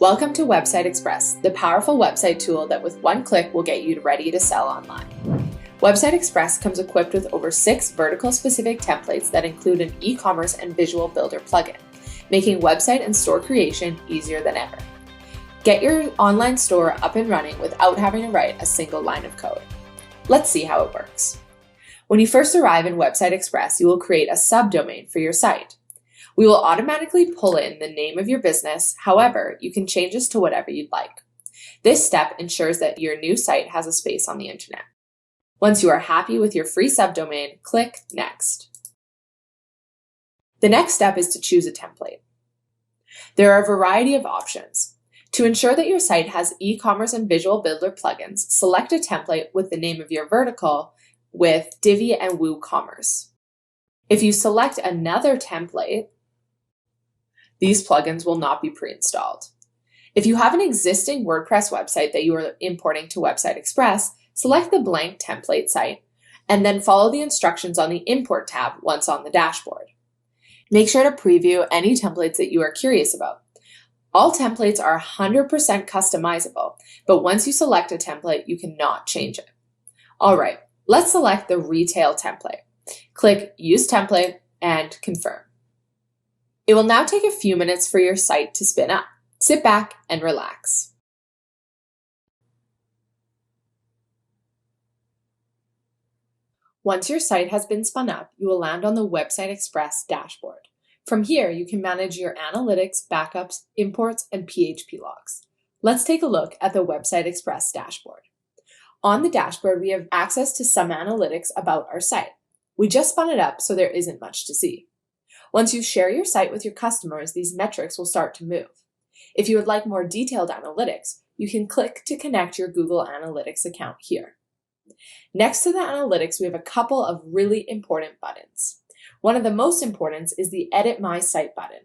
Welcome to Website Express, the powerful website tool that with one click will get you ready to sell online. Website Express comes equipped with over 6 vertical-specific templates that include an e-commerce and visual builder plugin, making website and store creation easier than ever. Get your online store up and running without having to write a single line of code. Let's see how it works. When you first arrive in Website Express, you will create a subdomain for your site. We will automatically pull in the name of your business. However, you can change this to whatever you'd like. This step ensures that your new site has a space on the internet. Once you are happy with your free subdomain, click Next. The next step is to choose a template. There are a variety of options. To ensure that your site has e-commerce and visual builder plugins, select a template with the name of your vertical with Divi and WooCommerce. If you select another template, these plugins will not be pre-installed. If you have an existing WordPress website that you are importing to Website Express, select the blank template site and then follow the instructions on the Import tab once on the dashboard. Make sure to preview any templates that you are curious about. All templates are 100% customizable, but once you select a template, you cannot change it. All right, let's select the retail template. Click Use Template and Confirm. It will now take a few minutes for your site to spin up. Sit back and relax. Once your site has been spun up, you will land on the Website Express dashboard. From here, you can manage your analytics, backups, imports, and PHP logs. Let's take a look at the Website Express dashboard. On the dashboard, we have access to some analytics about our site. We just spun it up, so there isn't much to see. Once you share your site with your customers, these metrics will start to move. If you would like more detailed analytics, you can click to connect your Google Analytics account here. Next to the analytics, we have a couple of really important buttons. One of the most important is the Edit My Site button.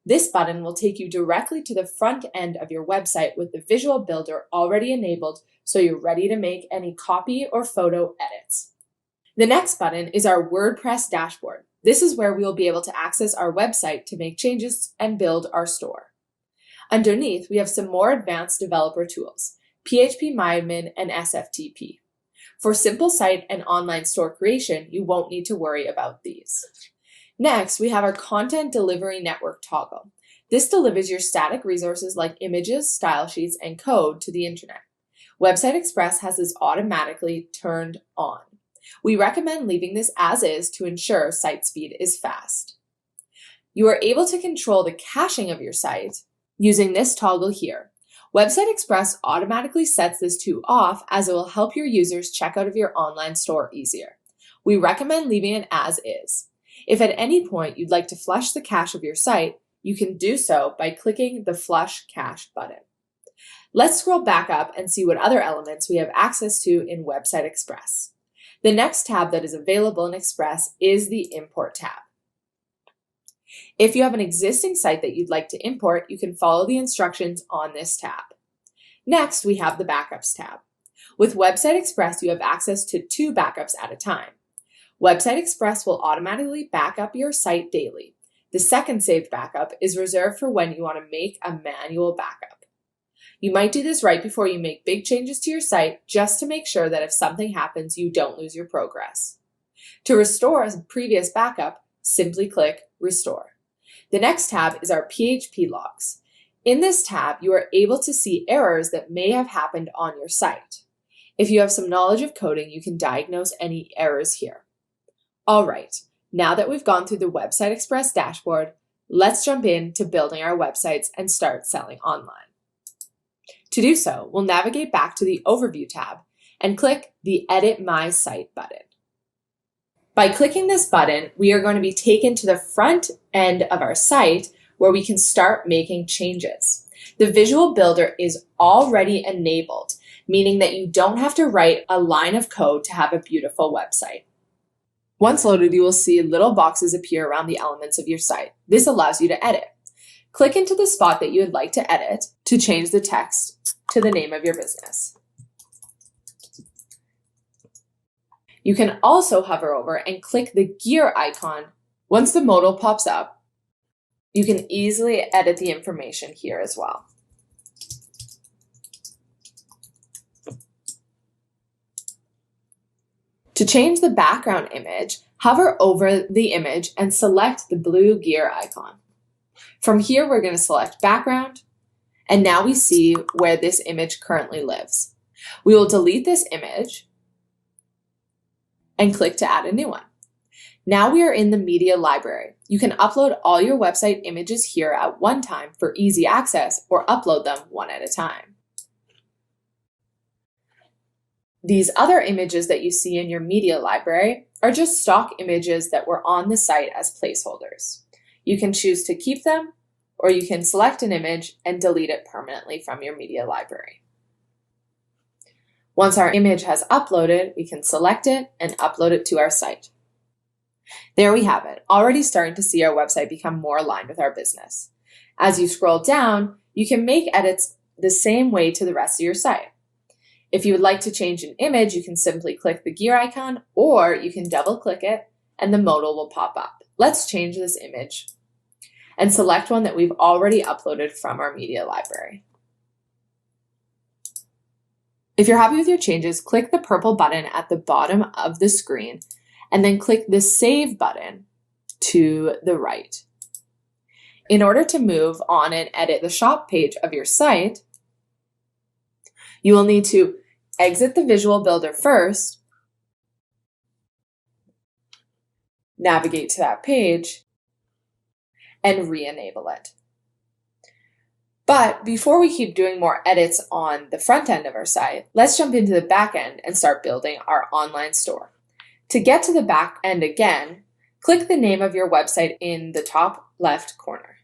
This button will take you directly to the front end of your website with the visual builder already enabled, so you're ready to make any copy or photo edits. The next button is our WordPress dashboard. This is where we will be able to access our website to make changes and build our store. Underneath, we have some more advanced developer tools, PHP-MyAdmin and SFTP. For simple site and online store creation, you won't need to worry about these. Next, we have our Content Delivery Network toggle. This delivers your static resources like images, style sheets, and code to the internet. Website Express has this automatically turned on. We recommend leaving this as is to ensure site speed is fast. You are able to control the caching of your site using this toggle here. Website Express automatically sets this to off as it will help your users check out of your online store easier. We recommend leaving it as is. If at any point you'd like to flush the cache of your site, you can do so by clicking the Flush Cache button. Let's scroll back up and see what other elements we have access to in Website Express. The next tab that is available in Express is the Import tab. If you have an existing site that you'd like to import, you can follow the instructions on this tab. Next, we have the Backups tab. With Website Express, you have access to 2 backups at a time. Website Express will automatically back up your site daily. The second saved backup is reserved for when you want to make a manual backup. You might do this right before you make big changes to your site just to make sure that if something happens, you don't lose your progress. To restore a previous backup, simply click Restore. The next tab is our PHP logs. In this tab, you are able to see errors that may have happened on your site. If you have some knowledge of coding, you can diagnose any errors here. All right, now that we've gone through the Website Express dashboard, let's jump into building our websites and start selling online. To do so, we'll navigate back to the Overview tab and click the Edit My Site button. By clicking this button, we are going to be taken to the front end of our site where we can start making changes. The Visual Builder is already enabled, meaning that you don't have to write a line of code to have a beautiful website. Once loaded, you will see little boxes appear around the elements of your site. This allows you to edit. Click into the spot that you would like to edit to change the text to the name of your business. You can also hover over and click the gear icon. Once the modal pops up, you can easily edit the information here as well. To change the background image, hover over the image and select the blue gear icon. From here, we're going to select background, and now we see where this image currently lives. We will delete this image and click to add a new one. Now we are in the media library. You can upload all your website images here at one time for easy access, or upload them one at a time. These other images that you see in your media library are just stock images that were on the site as placeholders. You can choose to keep them, or you can select an image and delete it permanently from your media library. Once our image has uploaded, we can select it and upload it to our site. There we have it, already starting to see our website become more aligned with our business. As you scroll down, you can make edits the same way to the rest of your site. If you would like to change an image, you can simply click the gear icon, or you can double click it and the modal will pop up. Let's change this image and select one that we've already uploaded from our media library. If you're happy with your changes, click the purple button at the bottom of the screen and then click the Save button to the right. In order to move on and edit the shop page of your site, you will need to exit the visual builder first, navigate to that page, and re-enable it. But before we keep doing more edits on the front end of our site, let's jump into the back end and start building our online store. To get to the back end again, click the name of your website in the top left corner.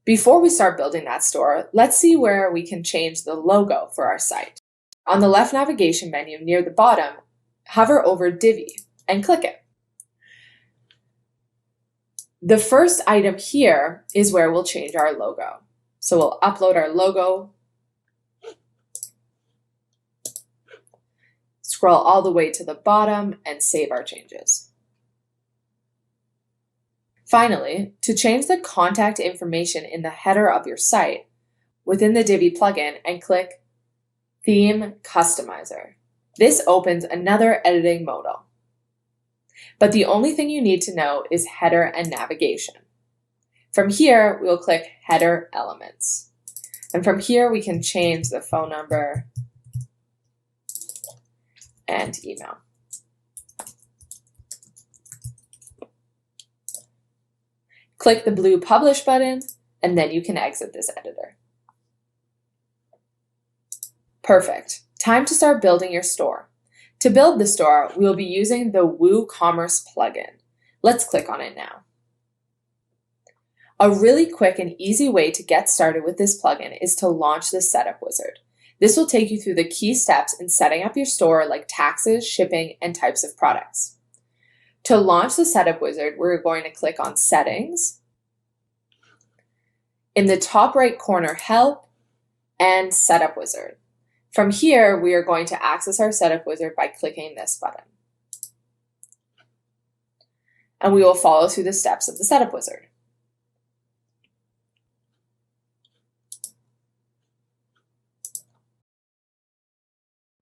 Before we start building that store, let's see where we can change the logo for our site. On the left navigation menu near the bottom, hover over Divi and click it. The first item here is where we'll change our logo. So we'll upload our logo, scroll all the way to the bottom, and save our changes. Finally, to change the contact information in the header of your site, within the Divi plugin, and click Theme Customizer. This opens another editing modal. But the only thing you need to know is header and navigation. From here, we'll click Header Elements. And from here, we can change the phone number and email. Click the blue Publish button, and then you can exit this editor. Perfect. Time to start building your store. To build the store, we will be using the WooCommerce plugin. Let's click on it now. A really quick and easy way to get started with this plugin is to launch the setup wizard. This will take you through the key steps in setting up your store, like taxes, shipping, and types of products. To launch the setup wizard, we're going to click on Settings. In the top right corner, Help and Setup Wizard. From here, we are going to access our setup wizard by clicking this button. And we will follow through the steps of the setup wizard.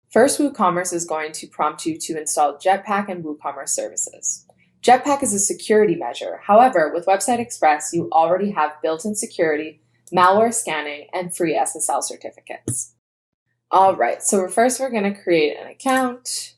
First, WooCommerce is going to prompt you to install Jetpack and WooCommerce services. Jetpack is a security measure. However, with Website Express, you already have built-in security, malware scanning, and free SSL certificates. All right, so first we're going to create an account.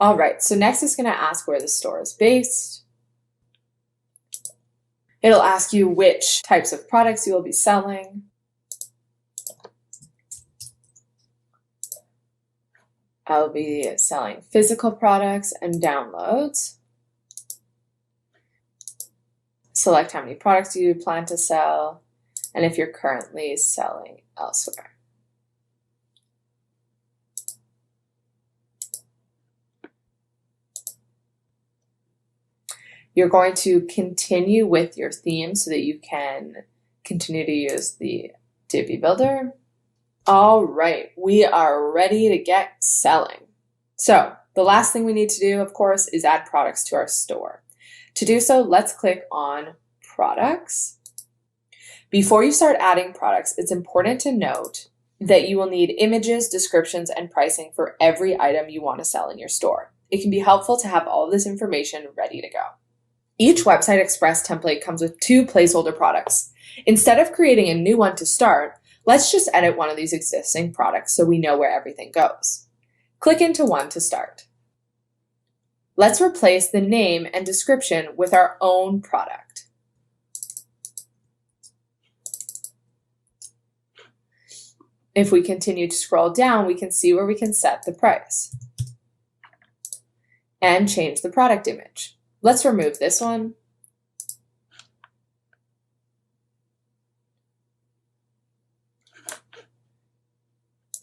All right, so next it's going to ask where the store is based. It'll ask you which types of products you will be selling. I'll be selling physical products and downloads. Select how many products you plan to sell, and if you're currently selling elsewhere. You're going to continue with your theme so that you can continue to use the Divi Builder. All right, we are ready to get selling. So The last thing we need to do, of course, is add products to our store. To do so, let's click on Products. Before you start adding products, it's important to note that you will need images, descriptions, and pricing for every item you want to sell in your store. It can be helpful to have all of this information ready to go. Each Website Express template comes with 2 placeholder products. Instead of creating a new one to start, let's just edit one of these existing products so we know where everything goes. Click into one to start. Let's replace the name and description with our own product. If we continue to scroll down, we can see where we can set the price and change the product image. Let's remove this one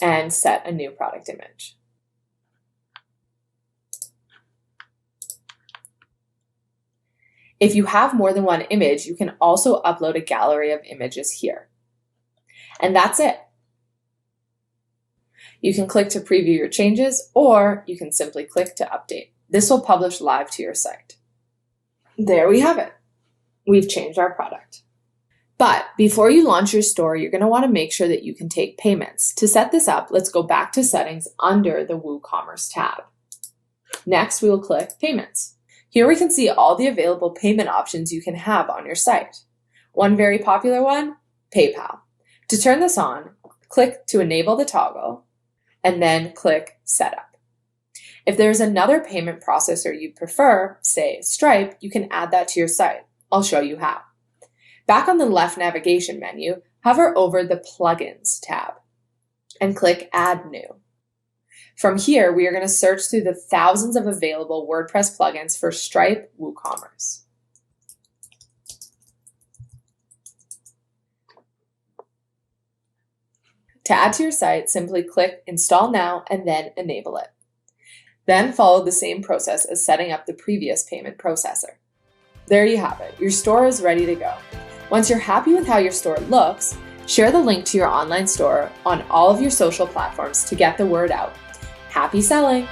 and set a new product image. If you have more than one image, you can also upload a gallery of images here. And that's it. You can click to preview your changes, or you can simply click to update. This will publish live to your site. There we have it. We've changed our product. But before you launch your store, you're going to want to make sure that you can take payments. To set this up, let's go back to Settings under the WooCommerce tab. Next, we will click Payments. Here we can see all the available payment options you can have on your site. One very popular one, PayPal. To turn this on, click to enable the toggle, and then click Setup. If there's another payment processor you prefer, say Stripe, you can add that to your site. I'll show you how. Back on the left navigation menu, hover over the Plugins tab and click Add New. From here, we are going to search through the thousands of available WordPress plugins for Stripe WooCommerce. To add to your site, simply click Install Now and then enable it. Then follow the same process as setting up the previous payment processor. There you have it. Your store is ready to go. Once you're happy with how your store looks, share the link to your online store on all of your social platforms to get the word out. Happy selling!